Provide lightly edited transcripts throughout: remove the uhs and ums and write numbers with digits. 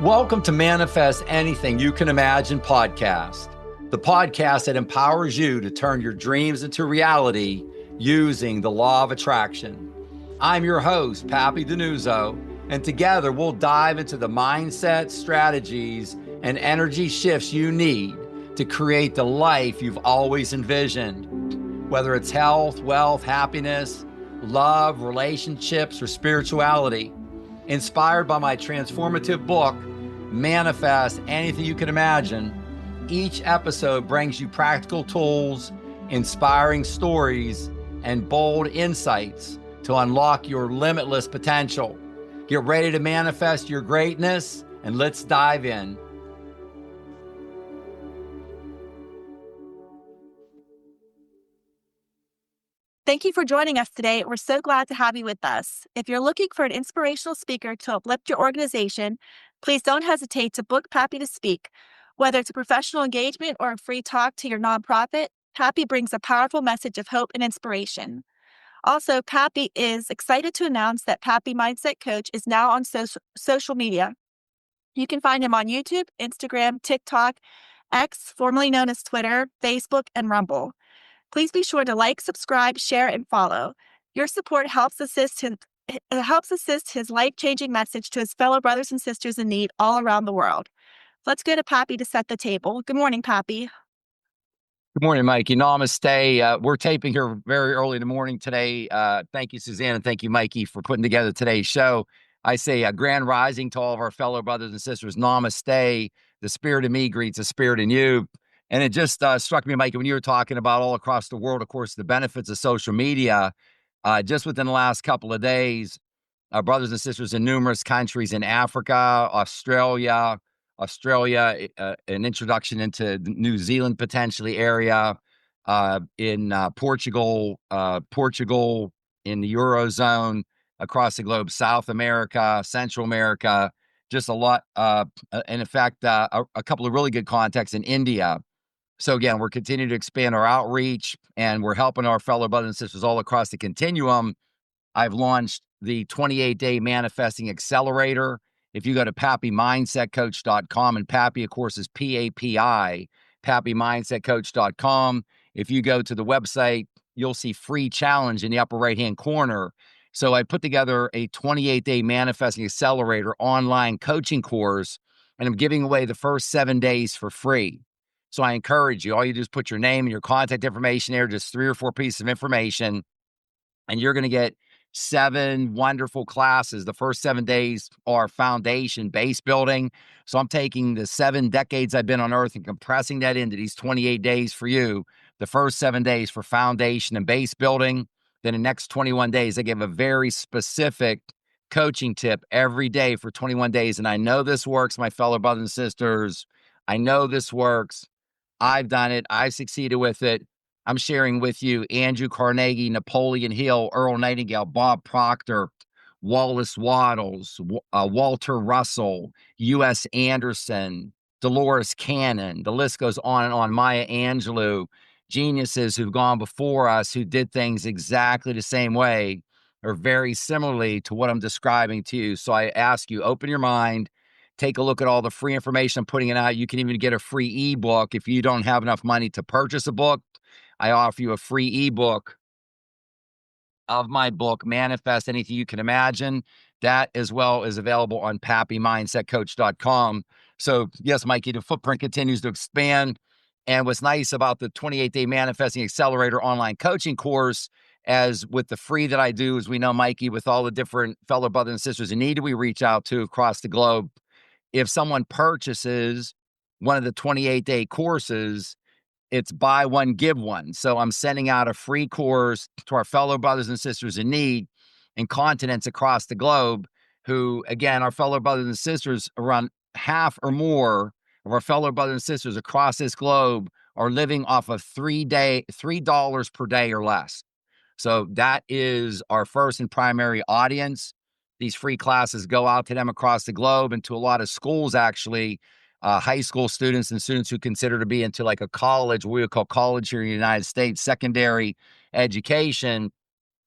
Welcome to Manifest Anything You Can Imagine podcast, the podcast that empowers you to turn your dreams into reality using the law of attraction. I'm your host, Papi DiNuzzo, and together we'll dive into the mindset, strategies, and energy shifts you need to create the life you've always envisioned. Whether it's health, wealth, happiness, love, relationships, or spirituality. Inspired by my transformative book, Manifest Anything You Can Imagine, each episode brings you practical tools, inspiring stories, and bold insights to unlock your limitless potential. Get ready to manifest your greatness, and let's dive in. Thank you for joining us today. We're so glad to have you with us. If you're looking for an inspirational speaker to uplift your organization, please don't hesitate to book Papi to speak. Whether it's a professional engagement or a free talk to your nonprofit, Papi brings a powerful message of hope and inspiration. Also, Papi is excited to announce that Papi Mindset Coach is now on social media. You can find him on YouTube, Instagram, TikTok, X, formerly known as Twitter, Facebook, and Rumble. Please be sure to like, subscribe, share, and follow. Your support helps assist his life-changing message to his fellow brothers and sisters in need all around the world. Let's go to Papi to set the table. Good morning, Papi. Good morning, Mikey. Namaste. We're taping here very early in the morning today. Thank you, Suzanne, and thank you, Mikey, for putting together today's show. I say a grand rising to all of our fellow brothers and sisters. Namaste. The spirit in me greets the spirit in you. And it just struck me, Mikey, when you were talking about all across the world, of course, the benefits of social media. Just within the last couple of days, our brothers and sisters in numerous countries in Africa, Australia, an introduction into the New Zealand potentially area, in Portugal, in the Eurozone, across the globe, South America, Central America, just a lot. And in fact, a couple of really good contacts in India. So again, we're continuing to expand our outreach, and we're helping our fellow brothers and sisters all across the continuum. I've launched the 28-day manifesting accelerator. If you go to papimindsetcoach.com, and Papi, of course, is P-A-P-I, papimindsetcoach.com. If you go to the website, you'll see free challenge in the upper right-hand corner. So I put together a 28-day manifesting accelerator online coaching course, and I'm giving away the first 7 days for free. So I encourage you, all you do is put your name and your contact information there, just 3 or 4 pieces of information, and you're going to get 7 wonderful classes. The first 7 days are foundation, base building. So I'm taking the 7 decades I've been on earth and compressing that into these 28 days for you. The first 7 days for foundation and base building. Then the next 21 days, I give a very specific coaching tip every day for 21 days. And I know this works, my fellow brothers and sisters. I know this works. I've done it. I've succeeded with it. I'm sharing with you Andrew Carnegie, Napoleon Hill, Earl Nightingale, Bob Proctor, Wallace Wattles, Walter Russell, U.S. Anderson, Dolores Cannon. The list goes on and on. Maya Angelou, geniuses who've gone before us, who did things exactly the same way or very similarly to what I'm describing to you. So I ask you, open your mind. Take a look at all the free information I'm putting it out. You can even get a free ebook if you don't have enough money to purchase a book. I offer you a free ebook of my book, Manifest Anything You Can Imagine. That as well is available on papimindsetcoach.com. So yes, Mikey, the footprint continues to expand. And what's nice about the 28-day Manifesting Accelerator online coaching course, as with the free that I do, as we know, Mikey, with all the different fellow brothers and sisters in need we reach out to across the globe, if someone purchases one of the 28-day courses, it's buy one, give one. So I'm sending out a free course to our fellow brothers and sisters in need in continents across the globe who, again, our fellow brothers and sisters, around half or more of our fellow brothers and sisters across this globe are living off of $3 per day or less. So that is our first and primary audience. These free classes go out to them across the globe and to a lot of schools, actually, high school students and students who consider to be into like a college, what we would call college here in the United States, secondary education,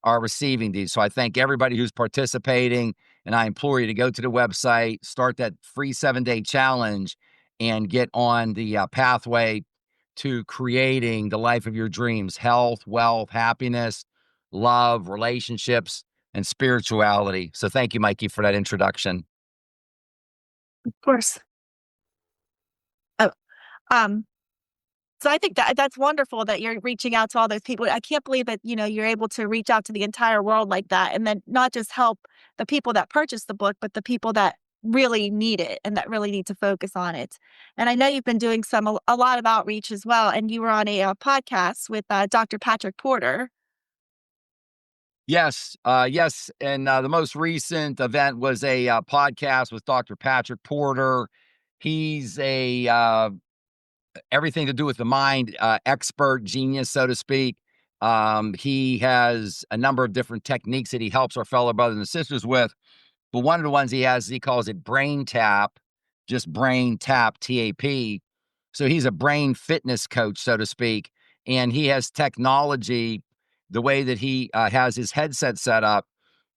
are receiving these. So I thank everybody who's participating, And I implore you to go to the website, start that free 7-day challenge, and get on the pathway to creating the life of your dreams: health, wealth, happiness, love, relationships, and spirituality. So thank you, Mikey, for that introduction. Of course. Oh, um, so I think that that's wonderful that you're reaching out to all those people. I can't believe that, you're able to reach out to the entire world like that, and then not just help the people that purchase the book, but the people that really need it and that really need to focus on it. And I know you've been doing a lot of outreach as well, and you were on a podcast with Dr. Patrick Porter. Yes, yes, and the most recent event was a podcast with Dr. Patrick Porter. He's a everything to do with the mind expert, genius, so to speak. He has a number of different techniques that he helps our fellow brothers and sisters with. But one of the ones he has, he calls it brain tap, just brain tap, TAP. So he's a brain fitness coach, so to speak. And he has technology, the way that he has his headset set up,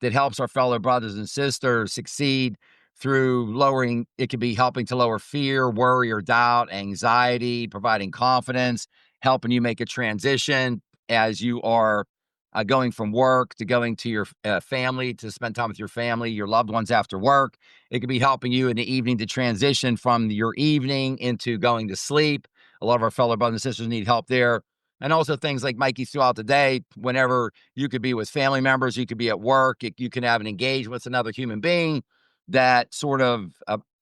that helps our fellow brothers and sisters succeed through lowering, it could be helping to lower fear, worry, or doubt, anxiety, providing confidence, helping you make a transition as you are going from work to going to your family, to spend time with your family, your loved ones after work. It could be helping you in the evening to transition from your evening into going to sleep. A lot of our fellow brothers and sisters need help there. And also things like Mikey throughout the day, whenever you could be with family members, you could be at work, you can have an engagement with another human being that sort of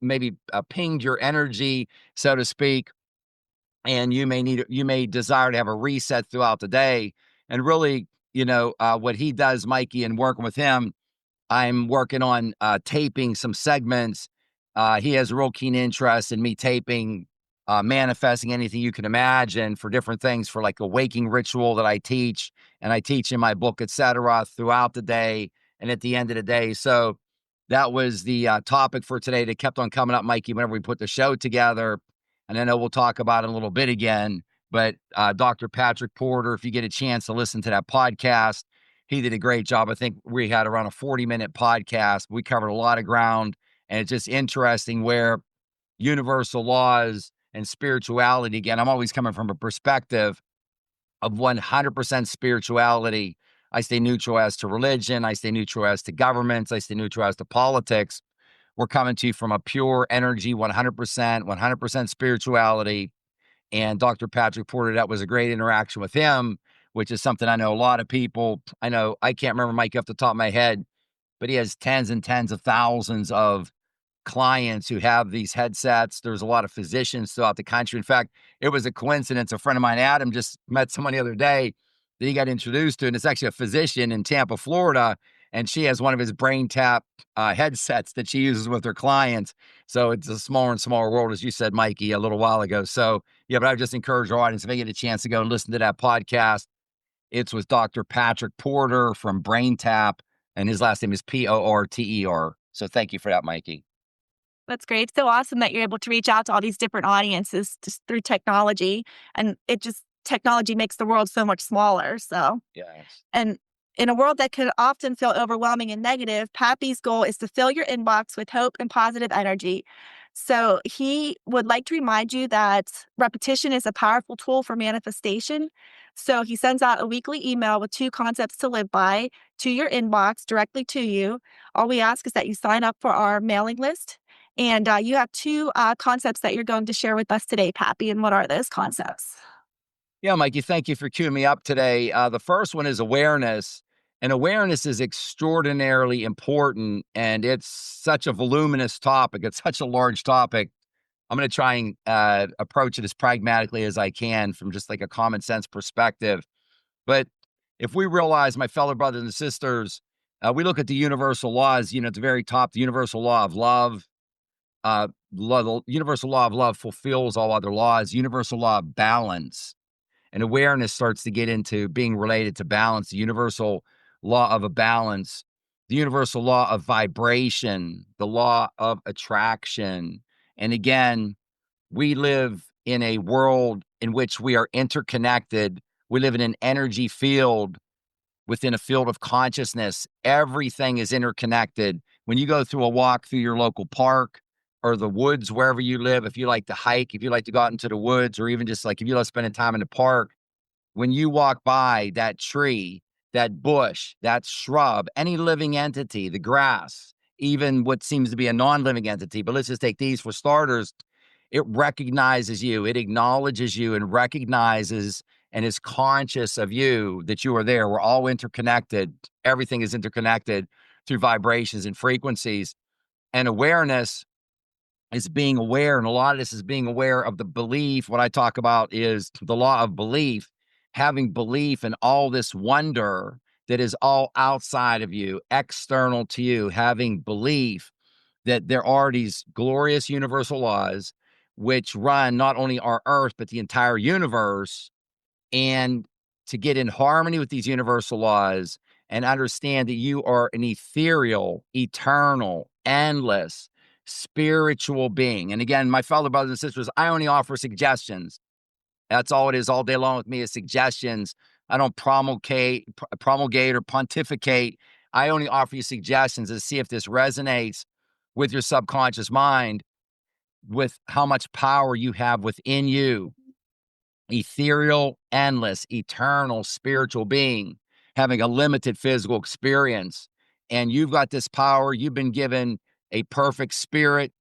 maybe pinged your energy, so to speak, and you may desire to have a reset throughout the day. And really, what he does, Mikey, and working with him, I'm working on taping some segments. He has a real keen interest in me taping, manifesting anything you can imagine for different things, for like a waking ritual that I teach, and I teach in my book, etc., throughout the day and at the end of the day. So that was the topic for today that kept on coming up, Mikey, whenever we put the show together. And I know we'll talk about it in a little bit again. But Dr. Patrick Porter, if you get a chance to listen to that podcast, he did a great job. I think we had around a 40-minute podcast. We covered a lot of ground, and it's just interesting where universal laws and spirituality, again, I'm always coming from a perspective of 100% spirituality. I stay neutral as to religion. I stay neutral as to governments. I stay neutral as to politics. We're coming to you from a pure energy, 100% spirituality. And Dr. Patrick Porter, that was a great interaction with him, which is something I know a lot of people, I know, I can't remember Mike off the top of my head, but he has tens and tens of thousands of clients who have these headsets. There's a lot of physicians throughout the country. In fact, it was a coincidence. A friend of mine, Adam, just met someone the other day that he got introduced to, and it's actually a physician in Tampa, Florida, and she has one of his brain tap headsets that she uses with her clients. So it's a smaller and smaller world, as you said, Mikey, a little while ago. So yeah, but I would just encourage our audience, if they get a chance to go and listen to that podcast, it's with Dr. Patrick Porter from Brain Tap, and his last name is Porter. So thank you for that, Mikey. That's great. It's so awesome that you're able to reach out to all these different audiences just through technology. And technology makes the world so much smaller. So, Yes. and in a world that can often feel overwhelming and negative, Pappy's goal is to fill your inbox with hope and positive energy. So he would like to remind you that repetition is a powerful tool for manifestation. So he sends out a weekly email with 2 concepts to live by to your inbox directly to you. All we ask is that you sign up for our mailing list. And you have 2 concepts that you're going to share with us today, Pappy. And what are those concepts? Yeah, Mikey, thank you for queuing me up today. The first one is awareness, and awareness is extraordinarily important, and it's such a voluminous topic. It's such a large topic. I'm going to try and approach it as pragmatically as I can from just like a common sense perspective. But if we realize, my fellow brothers and sisters, we look at the universal laws, at the very top, the universal law of love. The universal law of love fulfills all other laws. Universal law of balance and awareness starts to get into being related to balance, the universal law of a balance, the universal law of vibration, the law of attraction. And again, we live in a world in which we are interconnected. We live in an energy field within a field of consciousness. Everything is interconnected. When you go through a walk through your local park or the woods, wherever you live, if you like to hike, if you like to go out into the woods, or even just like if you love spending time in the park, when you walk by that tree, that bush, that shrub, any living entity, the grass, even what seems to be a non-living entity, but let's just take these for starters, it recognizes you, it acknowledges you and recognizes and is conscious of you, that you are there. We're all interconnected. Everything is interconnected through vibrations and frequencies. And awareness is being aware. And a lot of this is being aware of the belief. What I talk about is the law of belief, having belief in all this wonder that is all outside of you, external to you, having belief that there are these glorious universal laws which run not only our earth, but the entire universe. And to get in harmony with these universal laws and understand that you are an ethereal, eternal, endless, spiritual being. And again, my fellow brothers and sisters, I only offer suggestions. That's all it is all day long with me is suggestions. I don't promulgate or pontificate. I only offer you suggestions to see if this resonates with your subconscious mind, with how much power you have within you. Ethereal, endless, eternal, spiritual being, having a limited physical experience. And you've got this power. You've been given a perfect spirit,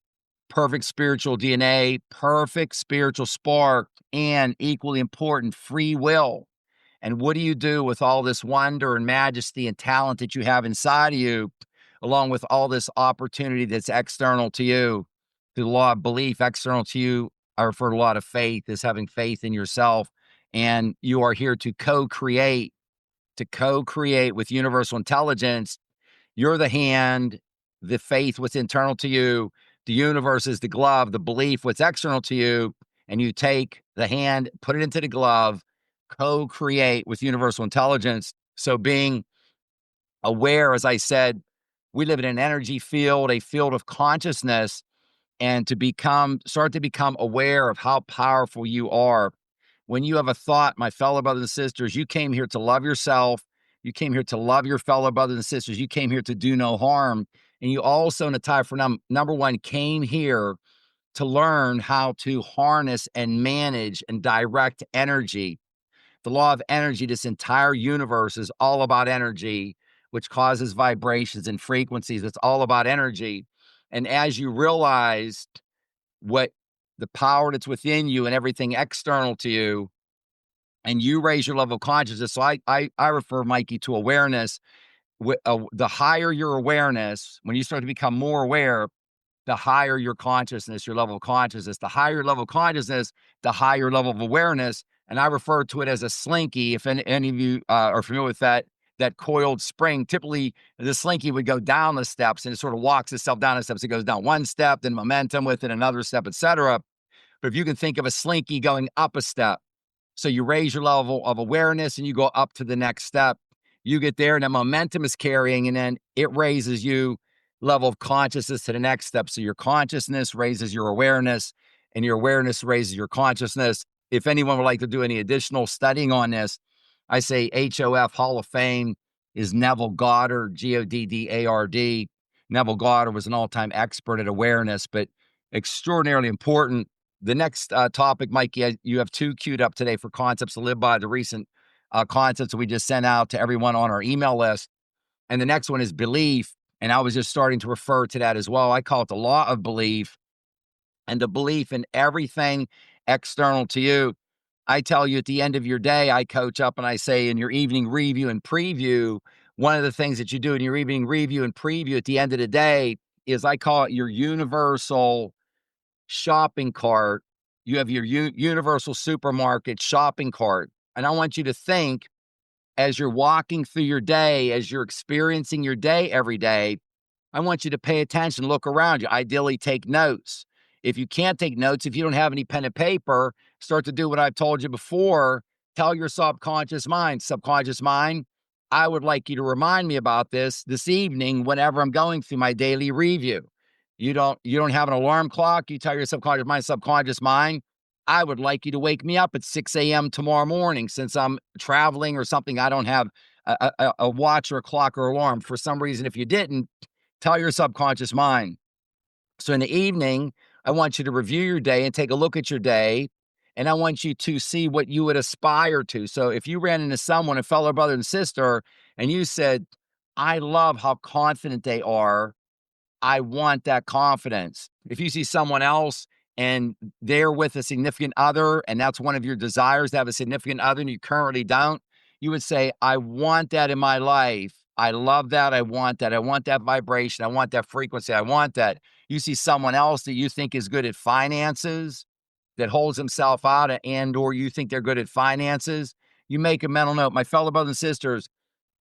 perfect spiritual DNA, perfect spiritual spark, and equally important, free will. And what do you do with all this wonder and majesty and talent that you have inside of you, along with all this opportunity that's external to you? The law of belief, external to you, I refer to a lot of faith as having faith in yourself. And you are here to co-create with universal intelligence. You're the hand, the faith, what's internal to you. The universe is the glove, the belief, what's external to you. And you take the hand, put it into the glove, co-create with universal intelligence. So being aware, as I said, we live in an energy field, a field of consciousness, and start to become aware of how powerful you are. When you have a thought, my fellow brothers and sisters, you came here to love yourself. You came here to love your fellow brothers and sisters. You came here to do no harm. And you also, in a tie for number one, came here to learn how to harness and manage and direct energy. The law of energy, this entire universe is all about energy, which causes vibrations and frequencies. It's all about energy. And as you realize what the power that's within you and everything external to you, and you raise your level of consciousness. So I refer, Mikey, to awareness. The higher your awareness, when you start to become more aware, the higher your consciousness, your level of consciousness. The higher your level of consciousness, the higher level of awareness. And I refer to it as a slinky. If any of you are familiar with that coiled spring, typically the slinky would go down the steps and it sort of walks itself down the steps. It goes down one step, then momentum with it, another step, etc. But if you can think of a slinky going up a step, so you raise your level of awareness and you go up to the next step. You get there and the momentum is carrying, and then it raises you level of consciousness to the next step. So your consciousness raises your awareness, and your awareness raises your consciousness. If anyone would like to do any additional studying on this, I say HOF Hall of Fame is Neville Goddard, Goddard. Neville Goddard was an all-time expert at awareness, but extraordinarily important. The next topic, Mikey, you have two queued up today for concepts to live by, the recent concepts that we just sent out to everyone on our email list. And the next one is belief. And I was just starting to refer to that as well. I call it the law of belief, and the belief in everything external to you. I tell you at the end of your day, I coach up and I say in your evening review and preview, one of the things that you do in your evening review and preview at the end of the day is I call it your universal shopping cart. You have your universal supermarket shopping cart. And I want you to think, as you're walking through your day, as you're experiencing your day every day, I want you to pay attention, look around you, ideally take notes. If you can't take notes, if you don't have any pen and paper, start to do what I've told you before. Tell your subconscious mind, I would like you to remind me about this evening whenever I'm going through my daily review. You don't have an alarm clock. You tell your subconscious mind, I would like you to wake me up at 6 a.m. tomorrow morning. Since I'm traveling or something, I don't have a watch or a clock or alarm. For some reason, if you didn't, Tell your subconscious mind. So in the evening, I want you to review your day and take a look at your day. And I want you to see what you would aspire to. So if you ran into someone, a fellow brother and sister, and you said, I love how confident they are, I want that confidence. If you see someone else and they're with a significant other, and that's one of your desires to have a significant other and you currently don't, you would say, I want that in my life. I love that. I want that. I want that vibration. I want that frequency. I want that. You see someone else that you think is good at finances, that holds himself out, and or you think they're good at finances, you make a mental note. My fellow brothers and sisters,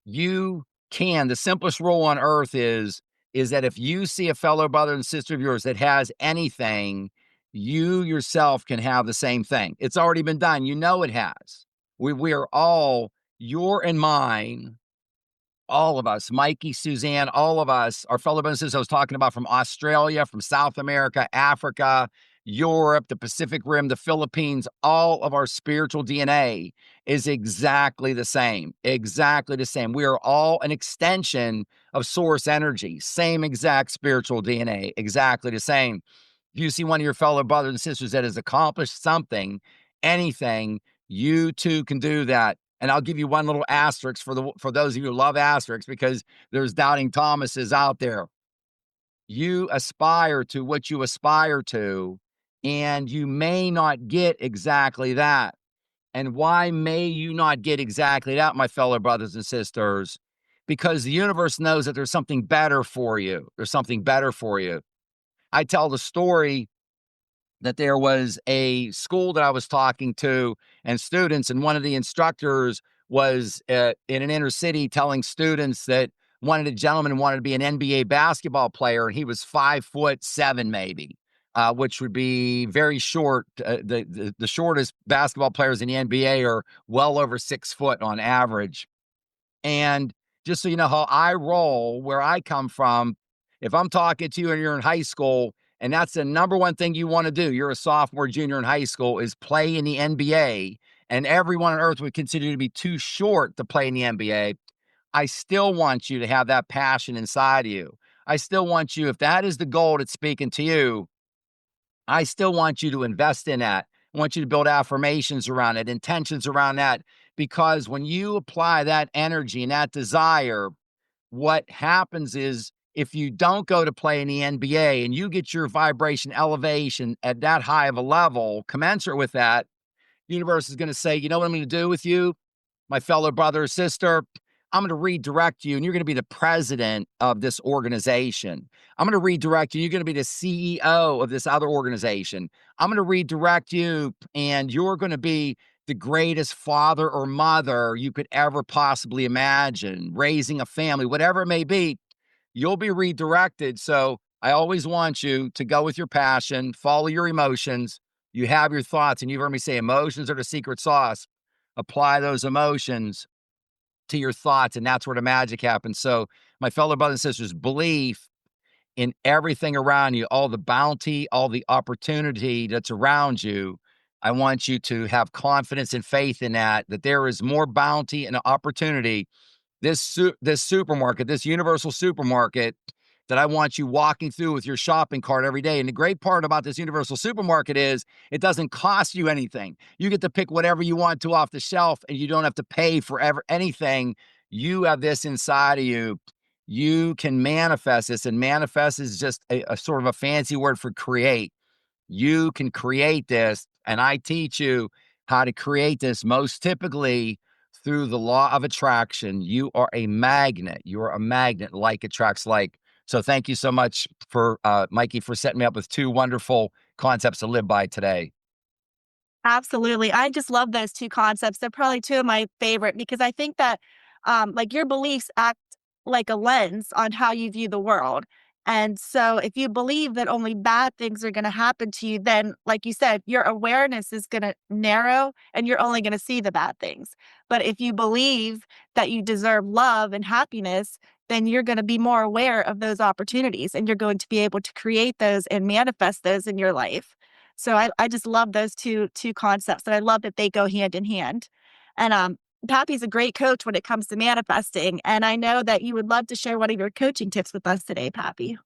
you can. The simplest rule on earth is that if you see a fellow brother and sister of yours that has anything, you yourself can have the same thing. It's already been done. You know it has. We are all, your and mine, all of us, Mikey, Suzanne, all of us, our fellow businesses I was talking about from Australia, from South America, Africa, Europe, the Pacific Rim, the Philippines, all of our spiritual DNA is exactly the same. Exactly the same. We are all an extension of source energy, same exact spiritual DNA, exactly the same. If you see one of your fellow brothers and sisters that has accomplished something, anything, you too can do that. And I'll give you one little asterisk for those of you who love asterisks, because there's doubting Thomases out there. You aspire to what you aspire to, and you may not get exactly that. And why may you not get exactly that, my fellow brothers and sisters? Because the universe knows that there's something better for you. There's something better for you. I tell the story that there was a school that I was talking to and students, and one of the instructors was in an inner city telling students that a gentleman wanted to be an NBA basketball player, and he was 5'7", maybe, which would be very short. The shortest basketball players in the NBA are well over 6 foot on average. And just so you know how I roll, where I come from, if I'm talking to you and you're in high school, and that's the number one thing you want to do, you're a sophomore, junior in high school, is play in the NBA, and everyone on earth would consider you to be too short to play in the NBA, I still want you to have that passion inside of you. I still want you, if that is the goal that's speaking to you, I still want you to invest in that. I want you to build affirmations around it, intentions around that, because when you apply that energy and that desire, what happens is if you don't go to play in the NBA and you get your vibration elevation at that high of a level, commensurate with that, the universe is going to say, you know what I'm going to do with you, my fellow brother or sister? I'm going to redirect you, and you're going to be the president of this organization. I'm going to redirect you. You're going to be the CEO of this other organization. I'm going to redirect you, and you're going to be the greatest father or mother you could ever possibly imagine, raising a family, whatever it may be. You'll be redirected. So I always want you to go with your passion, follow your emotions. You have your thoughts, and you've heard me say emotions are the secret sauce. Apply those emotions to your thoughts, and that's where the magic happens. So, my fellow brothers and sisters, belief in everything around you, all the bounty, all the opportunity that's around you. I want you to have confidence and faith in that there is more bounty and opportunity. This supermarket, this universal supermarket that I want you walking through with your shopping cart every day. And the great part about this universal supermarket is it doesn't cost you anything. You get to pick whatever you want to off the shelf, and you don't have to pay for anything. You have this inside of you. You can manifest this, and manifest is just a sort of a fancy word for create. You can create this, and I teach you how to create this most typically through the law of attraction. You are a magnet. You're a magnet. Like attracts like. So thank you so much for Mikey, for setting me up with two wonderful concepts to live by today. Absolutely. I just love those two concepts. They're probably two of my favorite because I think that like your beliefs act like a lens on how you view the world. And so if you believe that only bad things are going to happen to you, then like you said, your awareness is going to narrow and you're only going to see the bad things. But if you believe that you deserve love and happiness, then you're going to be more aware of those opportunities and you're going to be able to create those and manifest those in your life. So I just love those two concepts, and I love that they go hand in hand. And Pappy's a great coach when it comes to manifesting, and I know that you would love to share one of your coaching tips with us today, Pappy.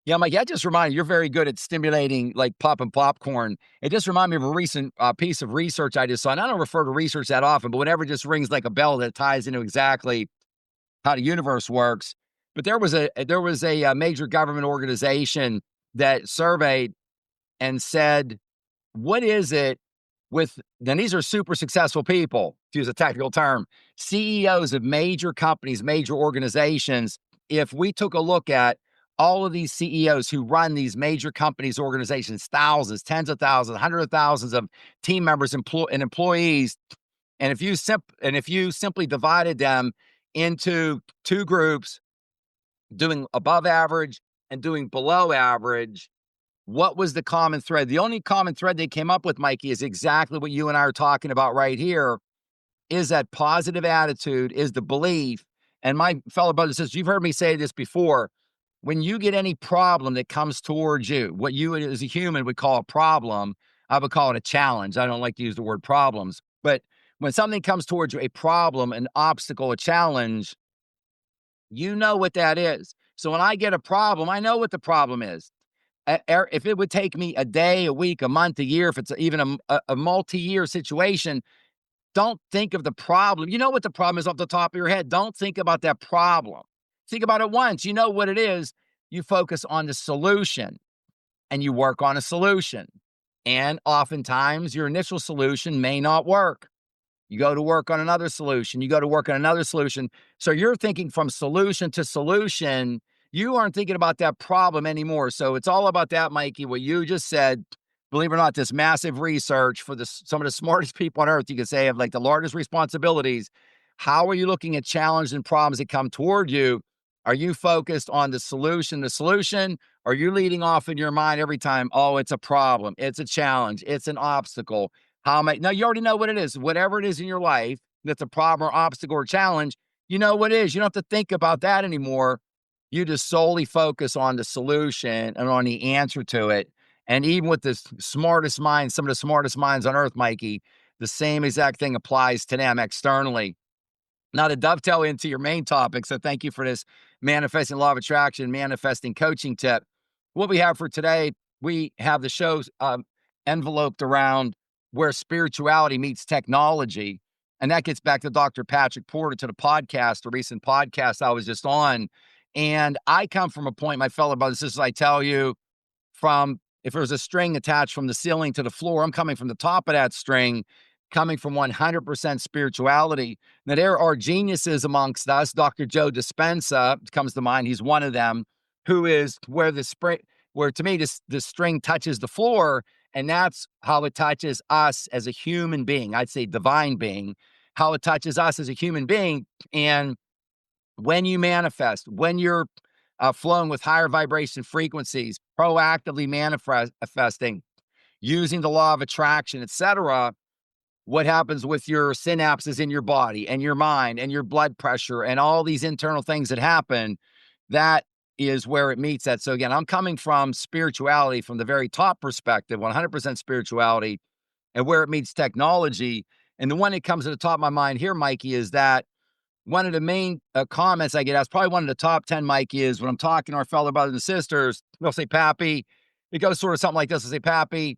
Yeah, Mike, that just reminded you're very good at stimulating, like popping popcorn. It just reminded me of a recent piece of research I just saw. And I don't refer to research that often, but whenever it just rings like a bell that ties into exactly how the universe works. But there was a major government organization that surveyed and said, what is it with, then these are super successful people, to use a technical term, CEOs of major companies, major organizations. If we took a look at all of these CEOs who run these major companies, organizations, thousands, tens of thousands, hundreds of thousands of team members and employees, and if you simply divided them into two groups, doing above average and doing below average, what was the common thread? The only common thread they came up with, Mikey, is exactly what you and I are talking about right here, is that positive attitude, is the belief. And my fellow brother and sisters, you've heard me say this before. When you get any problem that comes towards you, what you as a human would call a problem, I would call it a challenge. I don't like to use the word problems. But when something comes towards you, a problem, an obstacle, a challenge, you know what that is. So when I get a problem, I know what the problem is. If it would take me a day, a week, a month, a year, if it's even a multi-year situation, don't think of the problem. You know what the problem is off the top of your head. Don't think about that problem. Think about it once. You know what it is. You focus on the solution and you work on a solution. And oftentimes your initial solution may not work. You go to work on another solution. You go to work on another solution. So you're thinking from solution to solution. You aren't thinking about that problem anymore. So it's all about that, Mikey, what you just said. Believe it or not, this massive research for some of the smartest people on earth, you could say, have like the largest responsibilities. How are you looking at challenges and problems that come toward you? Are you focused on the solution? The solution? Are you leading off in your mind every time? Oh, it's a problem. It's a challenge. It's an obstacle. How am I? No, you already know what it is. Whatever it is in your life that's a problem or obstacle or challenge, you know what it is. You don't have to think about that anymore. You just solely focus on the solution and on the answer to it. And even with the smartest minds, some of the smartest minds on earth, Mikey, the same exact thing applies to them externally. Now, to dovetail into your main topic, so thank you for this manifesting law of attraction, manifesting coaching tip. What we have for today, we have the shows enveloped around where spirituality meets technology. And that gets back to Dr. Patrick Porter, to the podcast, a recent podcast I was just on. And I come from a point, my fellow brothers and sisters, I tell you, from if there's a string attached from the ceiling to the floor, I'm coming from the top of that string, coming from 100% spirituality. Now, there are geniuses amongst us. Dr. Joe Dispenza comes to mind. He's one of them, who is where where to me, the string touches the floor, and that's how it touches us as a human being. I'd say divine being, how it touches us as a human being. And when you manifest, when you're flowing with higher vibration frequencies, proactively manifesting, using the law of attraction, etc., what happens with your synapses in your body and your mind and your blood pressure and all these internal things that happen, that is where it meets that. So again, I'm coming from spirituality from the very top perspective, 100% spirituality, and where it meets technology. And the one that comes to the top of my mind here, Mikey, is that one of the main comments I get asked, probably one of the top 10, Mikey, is when I'm talking to our fellow brothers and sisters, they'll say, Pappy, it goes sort of something like this. They'll say, Pappy,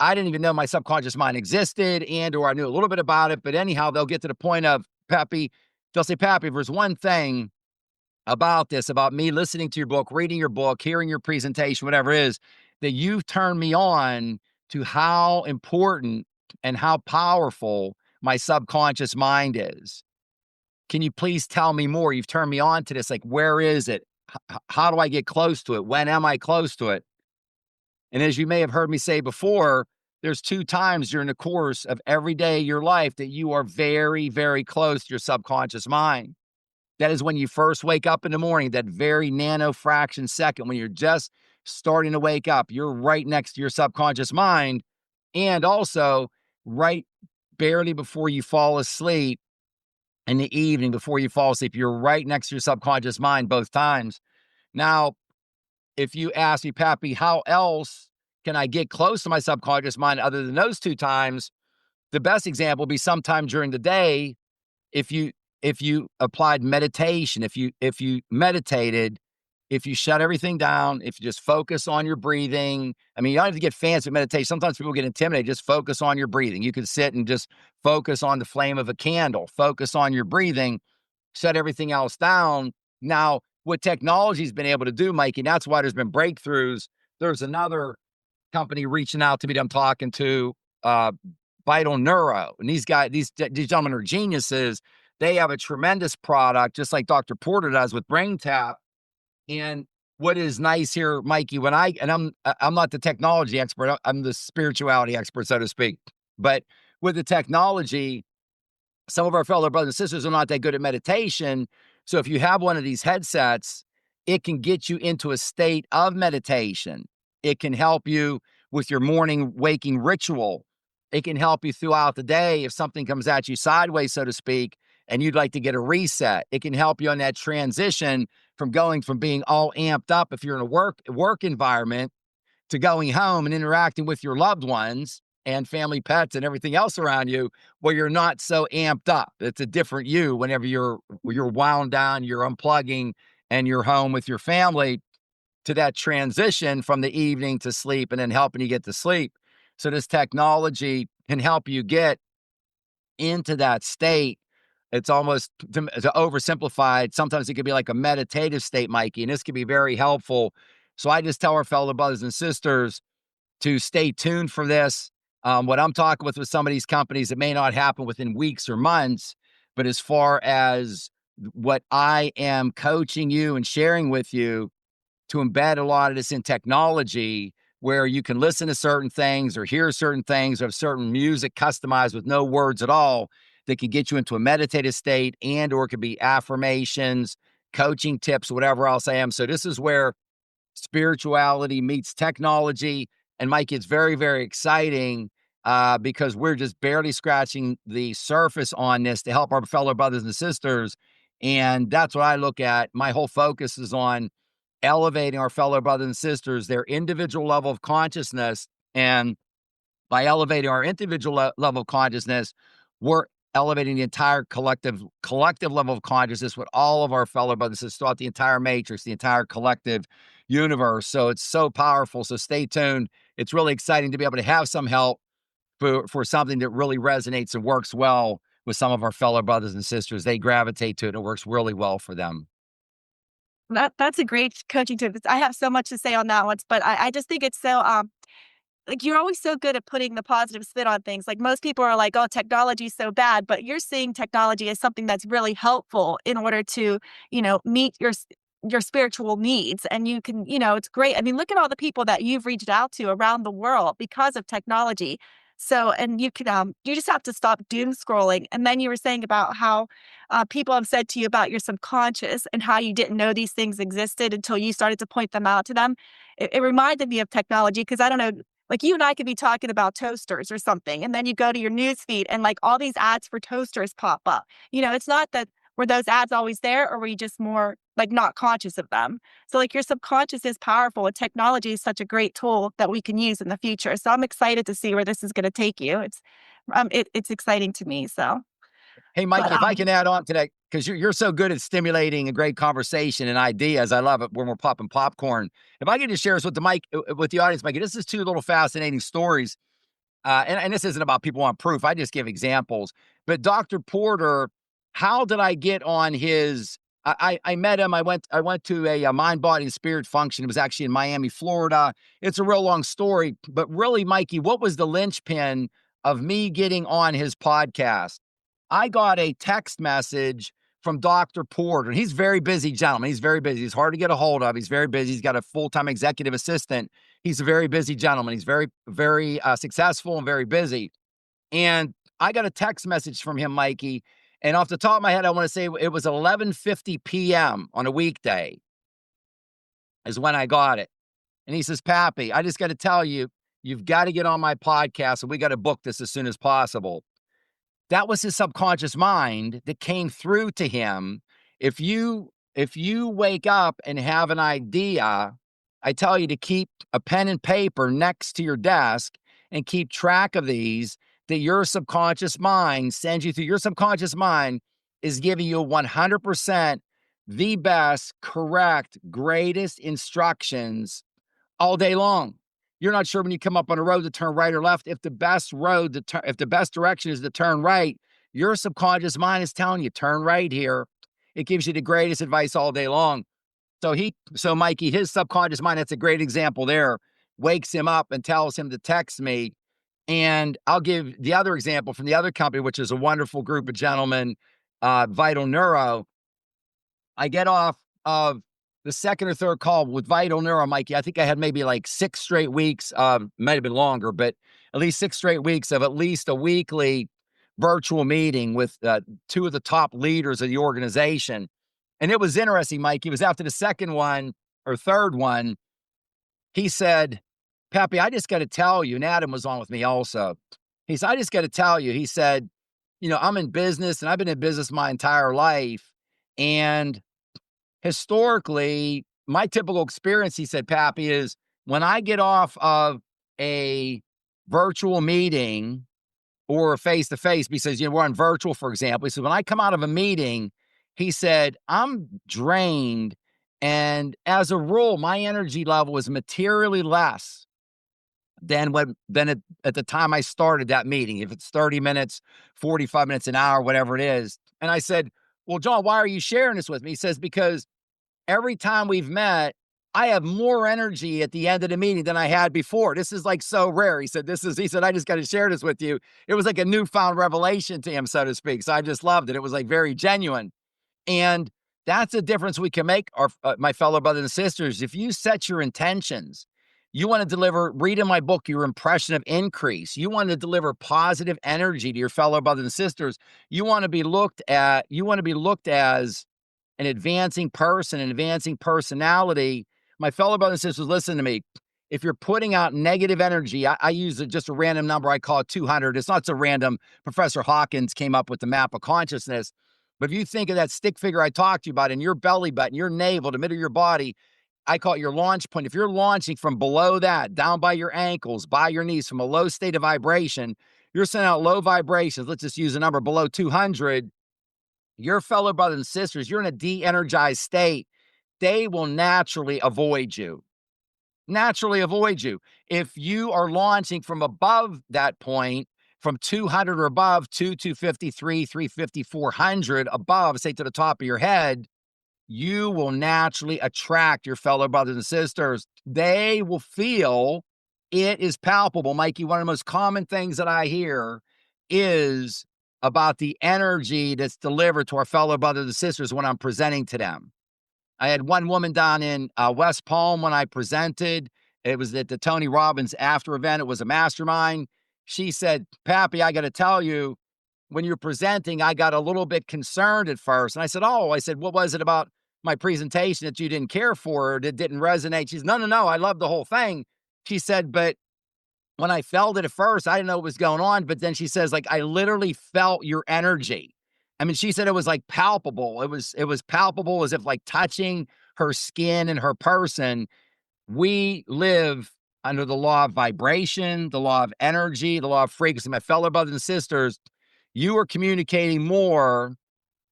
I didn't even know my subconscious mind existed, and or I knew a little bit about it. But anyhow, they'll get to the point of, Pappy, they'll say, Pappy, if there's one thing about this, about me listening to your book, reading your book, hearing your presentation, whatever it is, that you've turned me on to how important and how powerful my subconscious mind is. Can you please tell me more? You've turned me on to this. Like, where is it? How do I get close to it? When am I close to it? And as you may have heard me say before, there's 2 times during the course of every day of your life that you are very, very close to your subconscious mind. That is when you first wake up in the morning, that very nano fraction second, when you're just starting to wake up, you're right next to your subconscious mind. And also right barely before you fall asleep in the evening, before you fall asleep, you're right next to your subconscious mind both times. Now, if you ask me, Pappy, how else can I get close to my subconscious mind other than those 2 times? the best example would be sometime during the day, if you applied meditation, if you meditated, if you shut everything down, if you just focus on your breathing. I mean, you don't have to get fancy with meditation. Sometimes people get intimidated. Just focus on your breathing. You could sit and just focus on the flame of a candle, focus on your breathing, shut everything else down. Now, what technology's been able to do, Mikey, that's why there's been breakthroughs. There's another company reaching out to me that I'm talking to, uh, Vital Neuro. And these gentlemen are geniuses. They have a tremendous product, just like Dr. Porter does with Brain Tap. And what is nice here, Mikey, I'm not the technology expert, I'm the spirituality expert, so to speak. But with the technology, some of our fellow brothers and sisters are not that good at meditation. So if you have one of these headsets, it can get you into a state of meditation. It can help you with your morning waking ritual. It can help you throughout the day if something comes at you sideways, so to speak, and you'd like to get a reset. It can help you on that transition from going from being all amped up if you're in a work environment to going home and interacting with your loved ones and family pets and everything else around you where you're not so amped up. It's a different you whenever you're wound down, you're unplugging, and you're home with your family, to that transition from the evening to sleep and then helping you get to sleep. So this technology can help you get into that state. It's almost to oversimplified. Sometimes it could be like a meditative state, Mikey, and this can be very helpful. So I just tell our fellow brothers and sisters to stay tuned for this. What I'm talking with some of these companies, it may not happen within weeks or months, but as far as what I am coaching you and sharing with you, to embed a lot of this in technology where you can listen to certain things or hear certain things or have certain music customized with no words at all that can get you into a meditative state, and or it could be affirmations, coaching tips, whatever else I am. So this is where spirituality meets technology. And Mike, it's very, very exciting because we're just barely scratching the surface on this to help our fellow brothers and sisters. And that's what I look at. My whole focus is on elevating our fellow brothers and sisters, their individual level of consciousness. And by elevating our individual level of consciousness, we're elevating the entire collective level of consciousness with all of our fellow brothers and sisters throughout the entire matrix, the entire collective universe. So it's so powerful. So stay tuned. It's really exciting to be able to have some help for something that really resonates and works well with some of our fellow brothers and sisters. They gravitate to it, and it works really well for them. That's a great coaching tip. I have so much to say on that one, but I just think it's so like, you're always so good at putting the positive spin on things. Like, most people are like, "Oh, technology's so bad," but you're seeing technology as something that's really helpful in order to, meet your spiritual needs. And you can, it's great. I mean, look at all the people that you've reached out to around the world because of technology. So, and you can, you just have to stop doom scrolling. And then you were saying about how people have said to you about your subconscious and how you didn't know these things existed until you started to point them out to them. It reminded me of technology because I don't know, like, you and I could be talking about toasters or something, and then you go to your news feed and like all these ads for toasters pop up. It's not that were those ads always there, or were you just more like not conscious of them? So like, your subconscious is powerful, and technology is such a great tool that we can use in the future. So I'm excited to see where this is going to take you. It's exciting to me. So, Hey, but Mikey, if I can add on to that, because you're so good at stimulating a great conversation and ideas. I love it when we're popping popcorn. If I can just share this with with the audience, Mikey, this is two little fascinating stories. And this isn't about people want proof. I just give examples. But Dr. Porter, how did I get on his? I met him. I went to a mind, body, and spirit function. It was actually in Miami, Florida. It's a real long story, but really, Mikey, what was the linchpin of me getting on his podcast? I got a text message from Dr. Porter. He's a very busy gentleman. He's very busy. He's hard to get a hold of. He's very busy. He's got a full-time executive assistant. He's a very busy gentleman. He's very, very successful and very busy. And I got a text message from him, Mikey. And off the top of my head, I want to say it was 11:50 p.m. on a weekday is when I got it. And he says, Papi, I just got to tell you, you've got to get on my podcast, and we got to book this as soon as possible. That was his subconscious mind that came through to him. If you wake up and have an idea, I tell you to keep a pen and paper next to your desk and keep track of these, that your subconscious mind sends you through. Your subconscious mind is giving you 100% the best, correct, greatest instructions all day long. You're not sure when you come up on a road to turn right or left. If the best road to turn, if the best direction is to turn right, your subconscious mind is telling you, turn right here. It gives you the greatest advice all day long. So Mikey, his subconscious mind, that's a great example there, wakes him up and tells him to text me. And I'll give the other example from the other company, which is a wonderful group of gentlemen, Vital Neuro. I get off of the second or third call with Vital Neuro, Mikey. I think I had maybe like 6 straight weeks, might have been longer, but at least 6 straight weeks of at least a weekly virtual meeting with 2 of the top leaders of the organization. And it was interesting, Mike. It was after the second one or third one, he said, Pappy, I just got to tell you, and Adam was on with me also. He said, I just got to tell you, he said, I'm in business and I've been in business my entire life. And historically, my typical experience, he said, Pappy, is when I get off of a virtual meeting or face to face, because we're on virtual, for example. He said, when I come out of a meeting, he said, I'm drained. And as a rule, my energy level is materially less than at the time I started that meeting. If it's 30 minutes, 45 minutes, an hour, whatever it is. And I said, well, John, why are you sharing this with me? He says, because every time we've met, I have more energy at the end of the meeting than I had before. This is like so rare. He said, I just got to share this with you. It was like a newfound revelation to him, so to speak. So I just loved it. It was like very genuine. And that's a difference we can make, my fellow brothers and sisters. If you set your intentions, you want to deliver, read in my book, your impression of increase. You want to deliver positive energy to your fellow brothers and sisters. You want to be looked as an advancing person, an advancing personality. My fellow brothers and sisters, listen to me. If you're putting out negative energy, I use just a random number. I call it 200. It's not so random. Professor Hawkins came up with the map of consciousness. But if you think of that stick figure I talked to you about in your belly button, your navel, the middle of your body, I call it your launch point. If you're launching from below that, down by your ankles, by your knees, from a low state of vibration, you're sending out low vibrations. Let's just use a number below 200. Your fellow brothers and sisters, you're in a de-energized state. They will naturally avoid you. Naturally avoid you. If you are launching from above that point, from 200 or above, 253, 350, 400 above, say to the top of your head, you will naturally attract your fellow brothers and sisters. They will feel it is palpable. Mikey, one of the most common things that I hear is about the energy that's delivered to our fellow brothers and sisters when I'm presenting to them. I had one woman down in West Palm when I presented. It was at the Tony Robbins after event. It was a mastermind. She said, Pappy, I got to tell you, when you're presenting, I got a little bit concerned at first. And I said, what was it about my presentation that you didn't care for or that didn't resonate? She said, no, I love the whole thing. She said, but when I felt it at first, I didn't know what was going on. But then she says, like, I literally felt your energy. I mean, she said it was like palpable. It was palpable as if like touching her skin and her person. We live under the law of vibration, the law of energy, the law of frequency. My fellow brothers and sisters, you are communicating more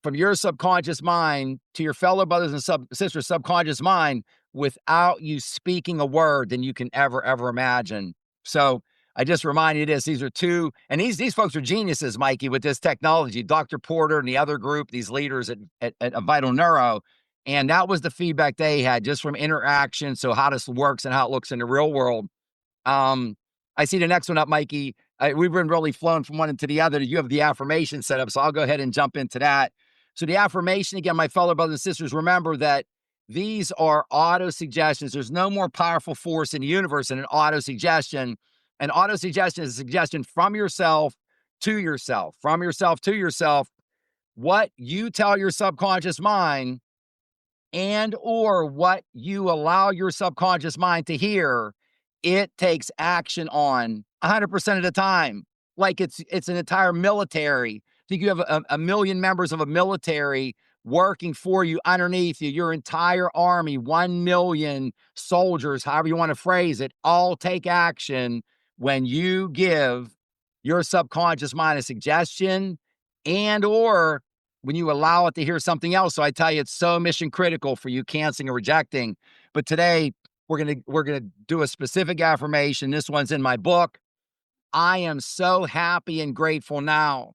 from your subconscious mind to your fellow brothers and sisters' subconscious mind without you speaking a word than you can ever imagine. So I just remind you this, these are two, and these folks are geniuses, Mikey, with this technology, Dr. Porter and the other group, these leaders at Vital Neuro. And that was the feedback they had just from interaction. So how this works and how it looks in the real world. I see the next one up, Mikey. We've been really flown from one into the other. You have the affirmation set up, so I'll go ahead and jump into that. So the affirmation, again, my fellow brothers and sisters, remember that these are auto-suggestions. There's no more powerful force in the universe than an auto-suggestion. An auto-suggestion is a suggestion from yourself to yourself, from yourself to yourself. What you tell your subconscious mind and or what you allow your subconscious mind to hear, it takes action on 100% of the time. Like it's an entire military. I think you have a million members of a military working for you underneath you, your entire army, 1 million soldiers, however you want to phrase it, all take action when you give Your subconscious mind is suggestion and or when you allow it to hear something else. So I tell you, it's so mission critical for you canceling or rejecting. But today we're gonna do a specific affirmation. This one's in my book. I am so happy and grateful now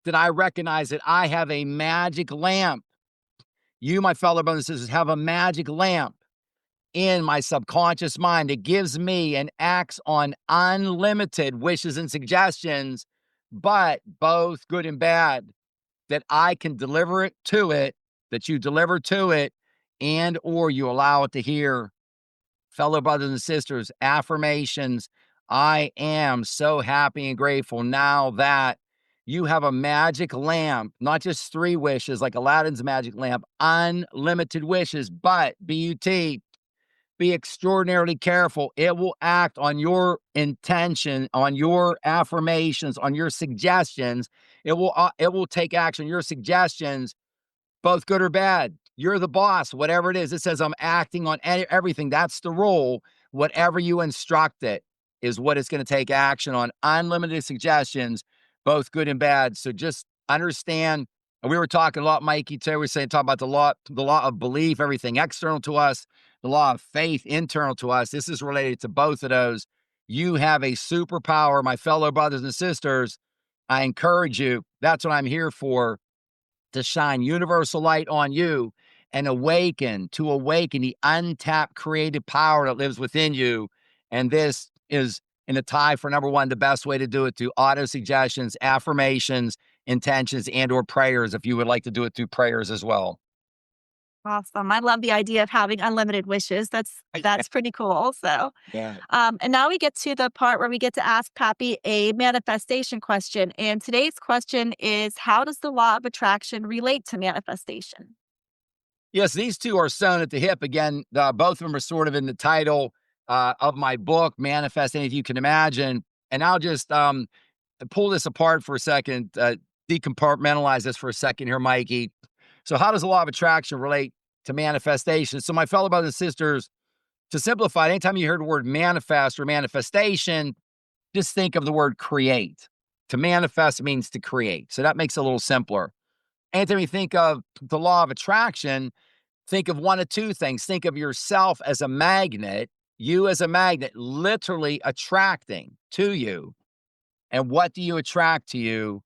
that I recognize that I have a magic lamp. You, my fellow brothers and sisters, have a magic lamp in my subconscious mind that gives me and acts on unlimited wishes and suggestions, but both good and bad, that I can deliver it to it, that you deliver to it, and or you allow it to hear. Fellow brothers and sisters, affirmations. I am so happy and grateful now that you have a magic lamp, not just 3 wishes like Aladdin's magic lamp, unlimited wishes, but BUT, be extraordinarily careful. It will act on your intention, on your affirmations, on your suggestions. It will take action on your suggestions, both good or bad. You're the boss, whatever it is. It says I'm acting on everything. That's the rule. Whatever you instruct it is what it's going to take action on. Unlimited suggestions, both good and bad. So just understand. And we were talking a lot, Mikey, too. We were saying, talk about the law of belief, everything external to us, the law of faith internal to us. This is related to both of those. You have a superpower, my fellow brothers and sisters. I encourage you. That's what I'm here for, to shine universal light on you and awaken the untapped creative power that lives within you. And this is in a tie for number one, the best way to do it through auto suggestions, affirmations, intentions, and or prayers, if you would like to do it through prayers as well. Awesome. I love the idea of having unlimited wishes. That's pretty cool. So, Yeah. and now we get to the part where we get to ask Pappy a manifestation question. And today's question is, how does the law of attraction relate to manifestation? Yes, these two are sewn at the hip. Again, both of them are sort of in the title of my book, Manifest Anything You Can Imagine. And I'll just pull this apart for a second, decompartmentalize this for a second here, Mikey. So how does the law of attraction relate to manifestation? So my fellow brothers and sisters, to simplify, anytime you hear the word manifest or manifestation, just think of the word create. To manifest means to create. So that makes it a little simpler. Anytime you think of the law of attraction, think of one of two things. Think of yourself as a magnet, you as a magnet, literally attracting to you. And what do you attract to you?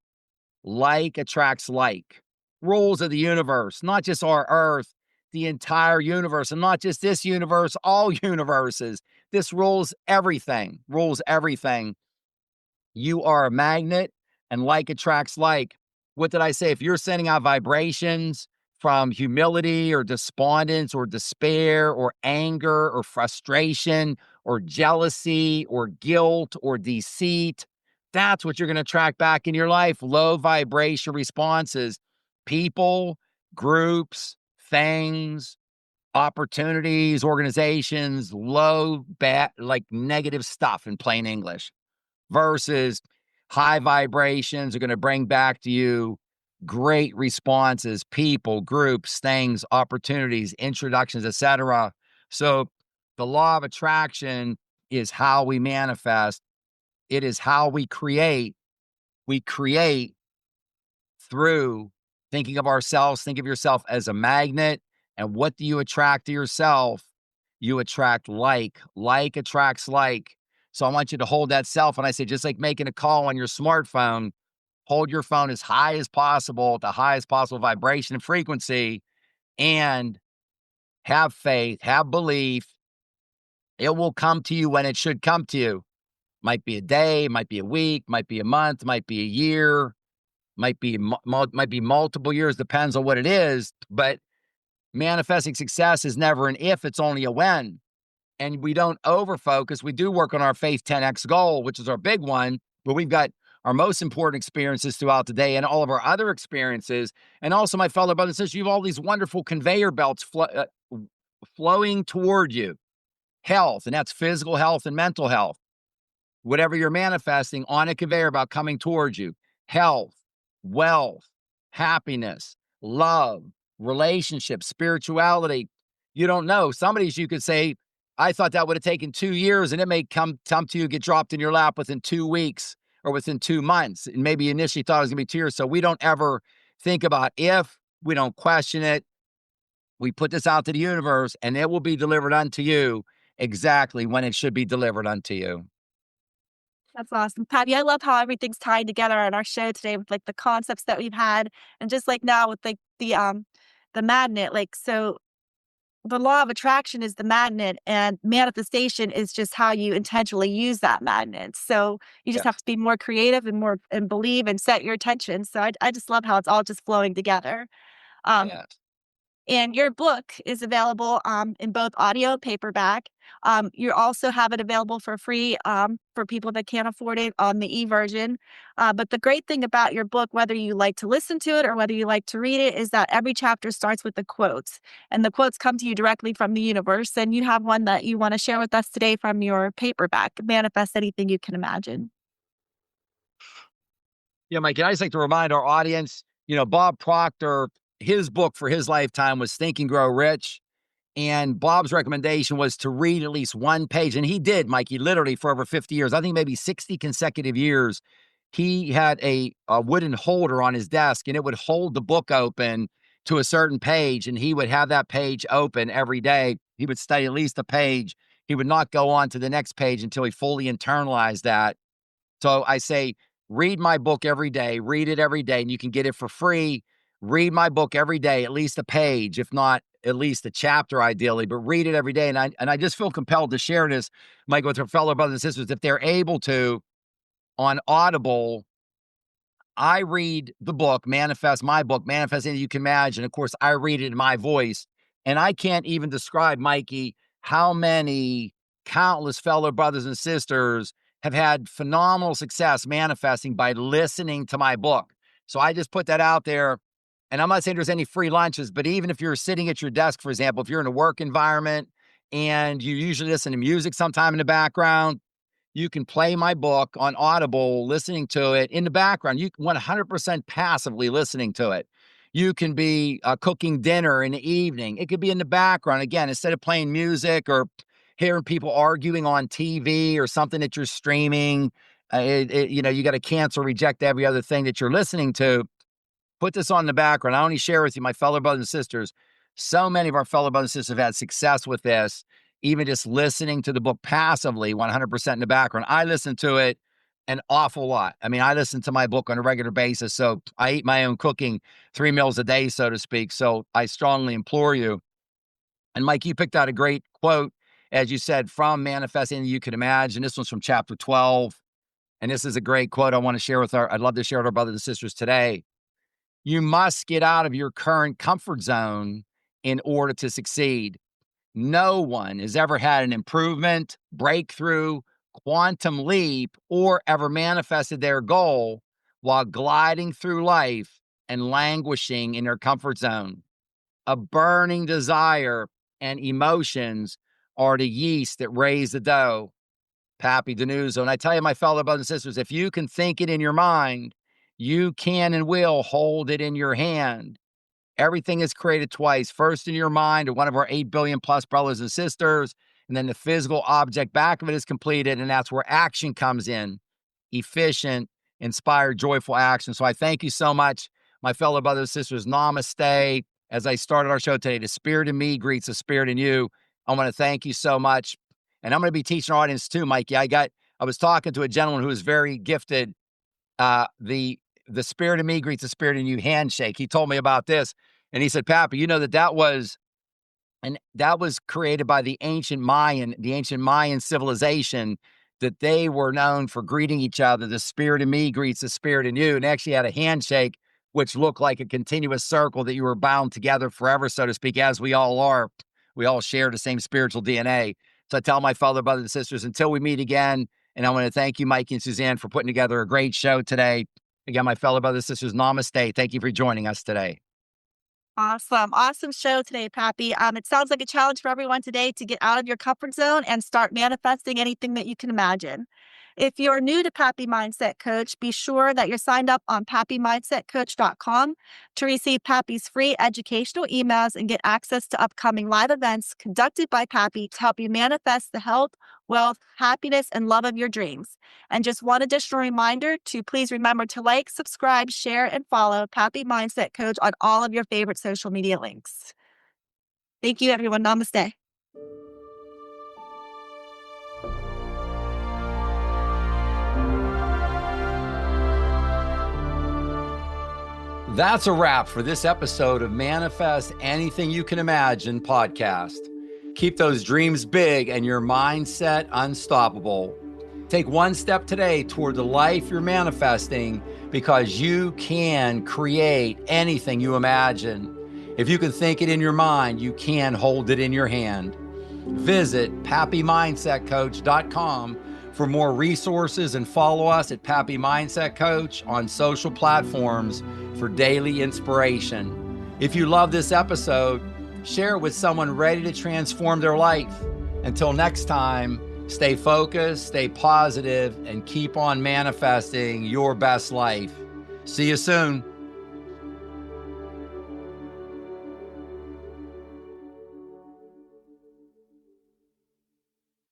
Like attracts like. Rules of the universe, not just our earth, the entire universe, and not just this universe, all universes. This rules everything, rules everything. You are a magnet, and like attracts like. What did I say? If you're sending out vibrations from humility or despondence or despair or anger or frustration or jealousy or guilt or deceit, that's what you're going to attract back in your life. Low vibration responses, people, groups, things, opportunities, organizations, low, bad, like negative stuff in plain English, versus high vibrations are going to bring back to you great responses, people, groups, things, opportunities, introductions, etc. So the law of attraction is how we manifest. It is how we create. We create through thinking of ourselves, think of yourself as a magnet. And what do you attract to yourself? You attract like attracts like. So I want you to hold that self. And I say, just like making a call on your smartphone, hold your phone as high as possible, the highest possible vibration and frequency, and have faith, have belief. It will come to you when it should come to you. Might be a day, might be a week, might be a month, might be a year, might be multiple years, depends on what it is. But manifesting success is never an if, it's only a when. And we don't overfocus. We do work on our faith 10x goal, which is our big one, but we've got our most important experiences throughout the day and all of our other experiences. And also, my fellow brothers and sisters, you have all these wonderful conveyor belts flowing toward you. Health, and that's physical health and mental health. Whatever you're manifesting on a conveyor belt coming towards you. Health, wealth, happiness, love, relationships, spirituality. You don't know. Some of these you could say, I thought that would have taken 2 years and it may come to you, get dropped in your lap within 2 weeks. or within 2 months. And maybe you initially thought it was going to be 2 years. So we don't ever think about if, we don't question it. We put this out to the universe and it will be delivered unto you exactly when it should be delivered unto you. That's awesome. Patty, I love how everything's tied together on our show today with like the concepts that we've had and just like now with like the magnet. Like so the law of attraction is the magnet and manifestation is just how you intentionally use that magnet. So you just have Yes. to be more creative and more and believe and set your intention. So I just love how it's all just flowing together. Um, Yes. and your book is available in both audio and paperback. You also have it available for free for people that can't afford it on the e-version. But the great thing about your book, whether you like to listen to it or whether you like to read it, is that every chapter starts with the quotes. And the quotes come to you directly from the universe. And you have one that you want to share with us today from your paperback, Manifest Anything You Can Imagine. Yeah, Mike, and I just like to remind our audience, Bob Proctor, his book for his lifetime was Think and Grow Rich. And Bob's recommendation was to read at least one page. And he did, Mikey, literally for over 50 years, I think maybe 60 consecutive years. He had a wooden holder on his desk and it would hold the book open to a certain page. And he would have that page open every day. He would study at least a page. He would not go on to the next page until he fully internalized that. So I say, read my book every day, read it every day, and you can get it for free. Read my book every day, at least a page, if not at least a chapter, ideally, but read it every day. And I just feel compelled to share this, Mike, with our fellow brothers and sisters, if they're able to on Audible. I read the book, my book, Manifest Anything You Can Imagine. Of course, I read it in my voice. And I can't even describe, Mikey, how many countless fellow brothers and sisters have had phenomenal success manifesting by listening to my book. So I just put that out there. And I'm not saying there's any free lunches, but even if you're sitting at your desk, for example, if you're in a work environment and you usually listen to music sometime in the background, you can play my book on Audible, listening to it in the background. You can 100% passively listening to it. You can be cooking dinner in the evening. It could be in the background. Again, instead of playing music or hearing people arguing on TV or something that you're streaming, you got to cancel, reject every other thing that you're listening to. Put this on the background. I only share with you, my fellow brothers and sisters. So many of our fellow brothers and sisters have had success with this, even just listening to the book passively, 100% in the background. I listen to it an awful lot. I mean, I listen to my book on a regular basis. So I eat my own cooking 3 meals a day, so to speak. So I strongly implore you. And Mike, you picked out a great quote, as you said, from Manifest Anything You Can Imagine. This one's from chapter 12. And this is a great quote I'd love to share with our brothers and sisters today. You must get out of your current comfort zone in order to succeed. No one has ever had an improvement, breakthrough, quantum leap, or ever manifested their goal while gliding through life and languishing in their comfort zone. A burning desire and emotions are the yeast that raise the dough. Papi, DiNuzzo. And I tell you, my fellow brothers and sisters, if you can think it in your mind, you can and will hold it in your hand. Everything is created twice, first in your mind of one of our 8 billion plus brothers and sisters, and then the physical object back of it is completed, and that's where action comes in. Efficient, inspired, joyful action. So I thank you so much, my fellow brothers and sisters. Namaste. As I started our show today, the spirit in me greets the spirit in you. I want to thank you so much. And I'm going to be teaching our audience too, Mikey. I was talking to a gentleman who was very gifted. The spirit in me greets the spirit in you handshake. He told me about this. And he said, Pappy, you know that was created by the ancient Mayan civilization, that they were known for greeting each other. The spirit in me greets the spirit in you. And actually had a handshake, which looked like a continuous circle that you were bound together forever, so to speak, as we all are. We all share the same spiritual DNA. So I tell my fellow brothers and sisters, until we meet again, and I want to thank you, Mikey and Suzanne, for putting together a great show today. Again, my fellow brothers and sisters, namaste. Thank you for joining us today. Awesome. Awesome show today, Pappy. It sounds like a challenge for everyone today to get out of your comfort zone and start manifesting anything that you can imagine. If you're new to Papi Mindset Coach, be sure that you're signed up on papimindsetcoach.com to receive Papi's free educational emails and get access to upcoming live events conducted by Papi to help you manifest the health, wealth, happiness, and love of your dreams. And just one additional reminder to please remember to like, subscribe, share, and follow Papi Mindset Coach on all of your favorite social media links. Thank you, everyone. Namaste. That's a wrap for this episode of Manifest Anything You Can Imagine podcast. Keep those dreams big and your mindset unstoppable. Take one step today toward the life you're manifesting, because you can create anything you imagine. If you can think it in your mind, you can hold it in your hand. Visit papimindsetcoach.com for more resources and follow us at Papi Mindset Coach on social platforms for daily inspiration. If you love this episode, share it with someone ready to transform their life. Until next time, stay focused, stay positive, and keep on manifesting your best life. See you soon.